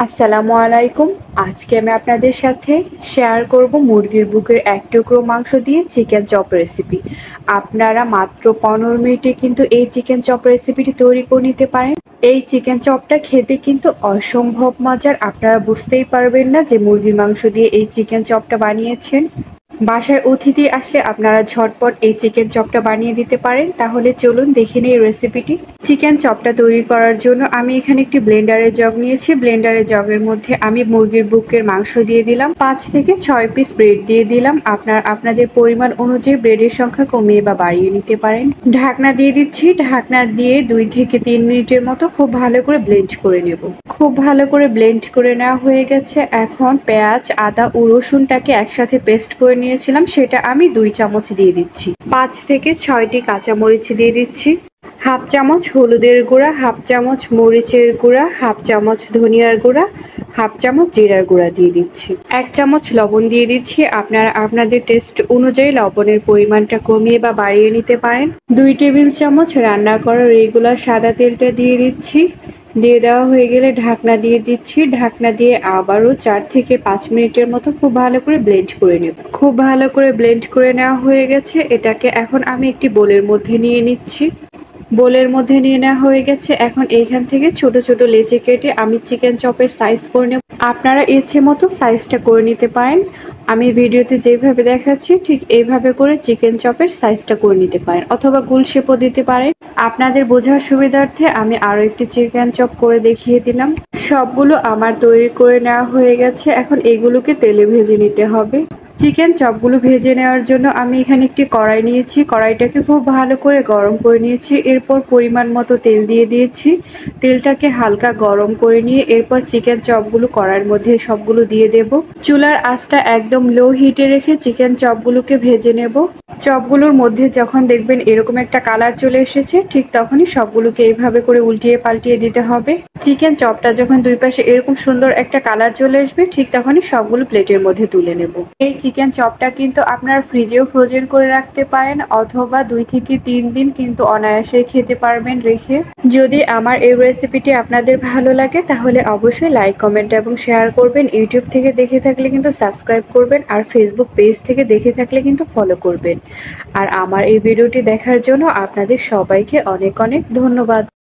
আসসালামু আলাইকুম। আজকে আমি আপনাদের সাথে শেয়ার করব মুরগির বুকের এক টুকরো মাংস দিয়ে চিকেন চপ রেসিপি। আপনারা মাত্র 15 মিনিটে কিন্তু এই চিকেন চপ রেসিপিটি তৈরি করে নিতে পারেন। এই চিকেন চপটা খেতে কিন্তু অসম্ভব মজার। আপনারা বুঝতেই পারবেন না যে মুরগির মাংস দিয়ে এই চিকেন চপটা বানিয়েছেন। বাসায় অতিথি আসলে আপনারা ঝটপট এই চিকেন চপটা বানিয়ে দিতে পারেন। তাহলে চলুন দেখে নিই রেসিপিটি। চিকেন চপটা তৈরি করার জন্য আমি এখানে একটি ব্লেন্ডারের জগ নিয়েছি। ব্লেন্ডারের জগের মধ্যে আমি মুরগির বুকের মাংস দিয়ে দিলাম, 5 থেকে 6 পিস ব্রেড দিয়ে দিলাম। আপনাদের পরিমাণ অনুযায়ী ব্রেডের সংখ্যা কমিয়ে বা বাড়িয়ে নিতে পারেন। ঢাকনা দিয়ে দিচ্ছি। ঢাকনা দিয়ে 2 থেকে 3 মিনিটের মতো খুব ভালো করে ব্লেন্ড করে নেব। খুব ভালো করে ব্লেন্ড করে নেওয়া হয়ে গেছে। এখন পেঁয়াজ, আদা ও রসুনটাকে একসাথে পেস্ট করে নিয়েছিলাম, সেটা আমি 2 চামচ দিয়ে দিচ্ছি। 5 থেকে 6টি কাঁচামরিচ দিয়ে দিচ্ছি। হাফ চামচ হলুদের গুঁড়া, হাফ চামচ মরিচের গুঁড়া, হাফ চামচ ধনিয়ার গুঁড়া, হাফ চামচ জিরার গুঁড়া দিয়ে দিচ্ছি। 1 চামচ লবণ দিয়ে দিচ্ছি। আপনারা আপনাদের টেস্ট অনুযায়ী লবণের পরিমাণটা কমিয়ে বা বাড়িয়ে নিতে পারেন। 2 টেবিল চামচ রান্না করা রেগুলার সাদা তেলটা দিয়ে দিচ্ছি। দিয়ে দেওয়া হয়ে গেলে ঢাকনা দিয়ে দিচ্ছি। ঢাকনা দিয়ে আবারও 4 থেকে 5 মিনিটের মতো খুব ভালো করে ব্লেন্ড করে নেব। খুব ভালো করে ব্লেন্ড করে নেওয়া হয়ে গেছে। এটাকে এখন আমি একটি বোলের মধ্যে নিয়ে নিচ্ছি। বোলের মধ্যে নিয়ে নেওয়া হয়ে গেছে। এখন এইখান থেকে ছোট ছোট লেচি কেটে আমি চিকেন চপের সাইজ করে নেব। আপনারা ইচ্ছে মতো সাইজটা করে নিতে পারেন। আমি ভিডিওতে যেভাবে দেখাচ্ছি ঠিক এইভাবে করে চিকেন চপের সাইজটা করে নিতে পারেন, অথবা গোল শেপও দিতে পারেন। আপনাদের বোঝার সুবিধার্থে আমি আরও একটি চিকেন চপ করে দেখিয়ে দিলাম। সবগুলো আমার তৈরি করে নেওয়া হয়ে গেছে। এখন এগুলোকে তেলে ভেজে নিতে হবে। চিকেন চপগুলো ভেজে নেওয়ার জন্য আমি এখানে একটি কড়াই নিয়েছি। কড়াইটাকে খুব ভালো করে গরম করে নিয়েছি। এরপর পরিমাণ মতো তেল দিয়ে দিয়েছি। তেলটাকে হালকা গরম করে নিয়ে এরপর চিকেন চপগুলো কড়াইয়ের মধ্যে সবগুলো দিয়ে দেব। চুলার আঁচটা একদম লো হিটে রেখে চিকেন চপগুলোকে ভেজে নেব। চপগুলোর মধ্যে যখন দেখবেন এরকম একটা কালার চলে এসেছে, ঠিক তখনই সবগুলোকে এইভাবে করে উল্টিয়ে পাল্টিয়ে দিতে হবে। চিকেন চপটা যখন দুই পাশে এরকম সুন্দর একটা কালার চলে আসবে, ঠিক তখনই সবগুলো প্লেটের মধ্যে তুলে নেব। এই চিকেন চপটা কিন্তু আপনারা ফ্রিজেও ফ্রোজেন করে রাখতে পারেন, অথবা 2 থেকে 3 দিন কিন্তু অনায়াসে খেতে পারবেন রেখে। যদি আমার এই রেসিপিটি আপনাদের ভালো লাগে তাহলে অবশ্যই লাইক, কমেন্ট এবং শেয়ার করবেন। ইউটিউব থেকে দেখে থাকলে কিন্তু সাবস্ক্রাইব করবেন, আর ফেসবুক পেজ থেকে দেখে থাকলে কিন্তু ফলো করবেন। আর আমার এই ভিডিওটি দেখার জন্য আপনাদের সবাইকে অনেক অনেক ধন্যবাদ।